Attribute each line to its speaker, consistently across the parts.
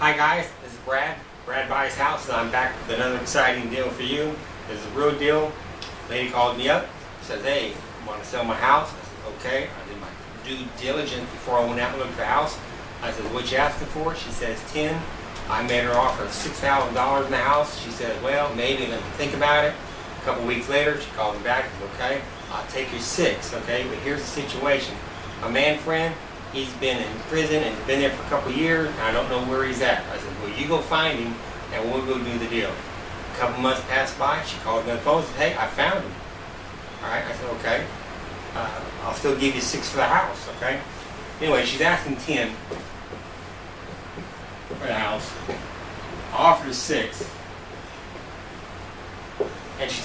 Speaker 1: Hi guys, this is Brad Buys Houses. I'm back with another exciting deal for you. This is a real deal. Lady called me up, says, hey, I want to sell my house. I said, okay. I did my due diligence before I went out and looked at the house. I said, what you asking for? She says 10. I made her offer of $6,000 in the house. She said, well, maybe let me think about it. A couple weeks later, she called me back and said, okay, I'll take your 6, okay? But here's the situation. My man friend, he's been in prison and been there for a couple years, and I don't know where he's at. I said, well, you go find him, and we'll go do the deal. A couple months passed by. She called me on the phone and said, hey, I found him. All right, I said, okay. I'll still give you 6 for the house, okay? Anyway, she's asking 10 for the house. I offered her 6. And she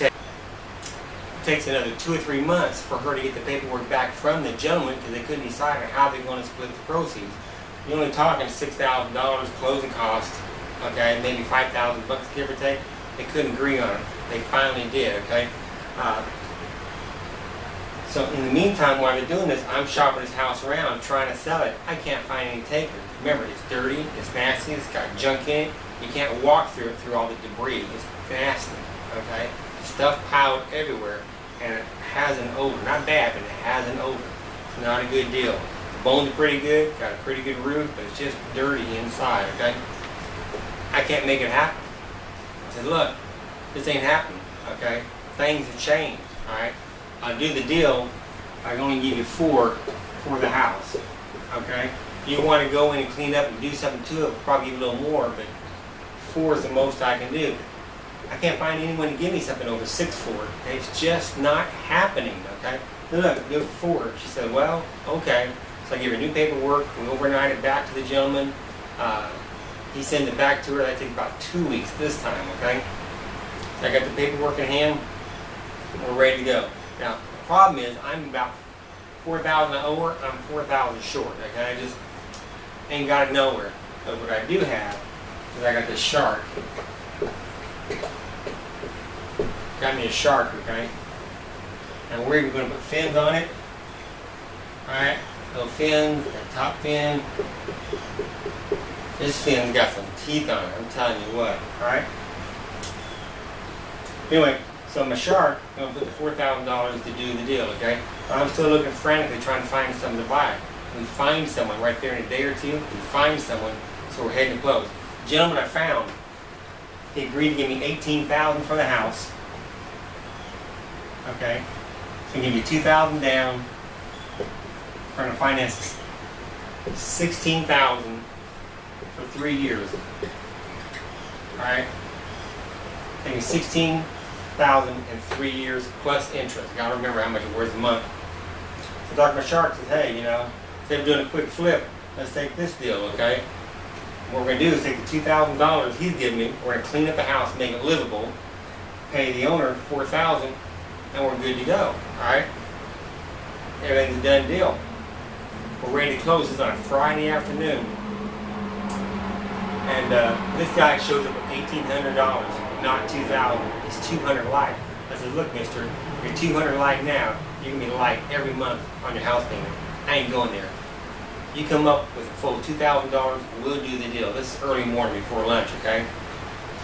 Speaker 1: takes another 2 or 3 months for her to get the paperwork back from the gentleman because they couldn't decide on how they're going to split the proceeds. You're only talking $6,000 closing costs, okay, maybe $5,000 give or take. They couldn't agree on it. They finally did, okay? So in the meantime, while they're doing this, I'm shopping this house around trying to sell it. I can't find any takers. Remember, it's dirty, it's nasty, it's got junk in it. You can't walk through it through all the debris. It's nasty, okay? Stuff piled everywhere, and it has an odor. Not bad, but it has an odor. It's not a good deal. The bones are pretty good, got a pretty good roof, but it's just dirty inside, okay? I can't make it happen. I said, look, this ain't happening, okay? Things have changed, all right? I'll do the deal. I can only give you 4 for the house, okay? If you want to go in and clean up and do something to it, I'll probably give you a little more, but 4 is the most I can do. I can't find anyone to give me something over 6 for it. Okay? It's just not happening, okay? Look, do it for 4. She said, well, okay. So I give her new paperwork. We overnight it back to the gentleman. He sends it back to her. That takes about 2 weeks this time, okay? So I got the paperwork in hand. We're ready to go. Now, the problem is I'm about $4,000 over. I'm $4,000 short, okay? I just ain't got it nowhere. But what I do have is I got this shark. Got me a shark, okay? And we're even going to put fins on it. Alright, little fins, the top fin. This fin's got some teeth on it, I'm telling you what, alright? Anyway, so my shark, I'm going to put the $4,000 to do the deal, okay? But I'm still looking frantically trying to find someone to buy it. We find someone right there in a day or two, we find someone, so we're heading to close. The gentleman I found, he agreed to give me $18,000 for the house. Okay, so give me $2,000 down. We're going to finance $16,000 for 3 years. All right, taking $16,000 in 3 years plus interest. You got to remember how much it's worth a month. So Dr. Shark says, hey, you know, instead of doing a quick flip, let's take this deal, okay? What we're going to do is take the $2,000 he's giving me, we're going to clean up the house, make it livable, pay the owner $4,000, and we're good to go, alright? Everything's a done deal. We're ready to close this on a Friday afternoon. And this guy shows up with $1,800, not $2,000. It's $200 light. I said, look, mister, you're $200 light now. You're going to be light every month on your house payment. I ain't going there. You come up with a full $2,000, we'll do the deal. This is early morning before lunch, okay?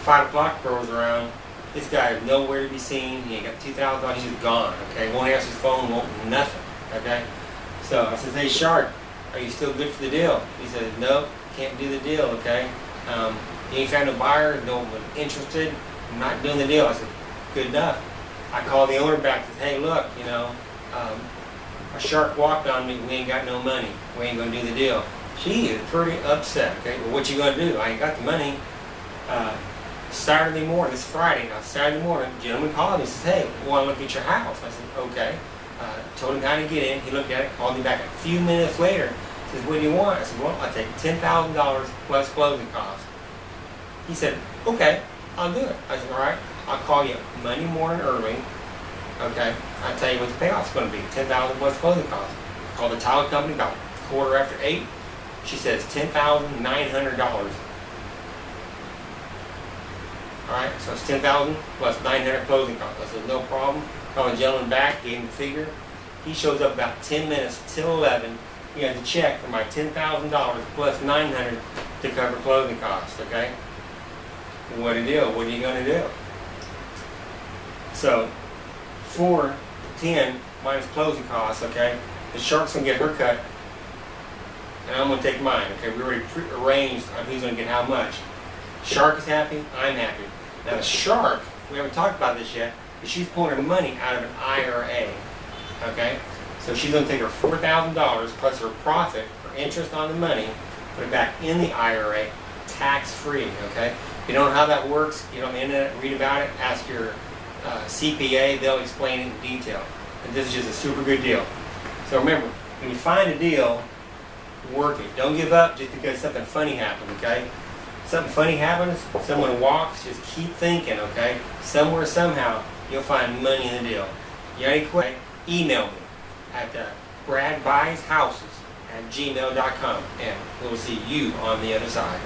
Speaker 1: 5 o'clock rolls around. This guy is nowhere to be seen. He ain't got $2,000, he's just gone, okay? Won't answer his phone, won't nothing, okay? So I said, hey, Shark, are you still good for the deal? He says, nope, can't do the deal, okay? You ain't found no buyer, no one interested. I'm not doing the deal. I said, good enough. I called the owner back and said, hey, look, you know, a shark walked on me, we ain't got no money. We ain't gonna do the deal. She is pretty upset, okay? Well, what you gonna do? I ain't got the money. Saturday morning, it's Friday now, Saturday morning, the gentleman called me and says, hey, we wanna look at your house. I said, okay. Told him how to get in, he looked at it, called me back a few minutes later. He says, what do you want? I said, well, I'll take $10,000 plus closing costs. He said, okay, I'll do it. I said, all right, I'll call you Monday morning early. Okay, I'll tell you what the payoff's going to be, $10,000 plus closing costs. Call the title company about 8:15. She says $10,900. Alright, so it's $10,000 plus $900 closing costs. I said, no problem. Call the gentleman back, gave him the figure. He shows up about 10 minutes till 11. He has a check for my $10,000 plus $900 to cover closing costs, okay? What a deal. What are you going to do? So, 410 minus closing costs, okay? The shark's going to get her cut, and I'm going to take mine, okay? We already arranged on who's going to get how much. Shark is happy, I'm happy. Now the shark, we haven't talked about this yet, but she's pulling her money out of an IRA, okay? So she's going to take her $4,000 plus her profit, her interest on the money, put it back in the IRA, tax-free, okay? If you don't know how that works, get on the internet, read about it, ask your CPA, they'll explain it in detail. And this is just a super good deal. So remember, when you find a deal, work it. Don't give up just because something funny happened, okay? Something funny happens, someone walks, just keep thinking, okay? Somewhere, somehow, you'll find money in the deal. You got any questions? Email me at bradbuyshouses@gmail.com, and we'll see you on the other side.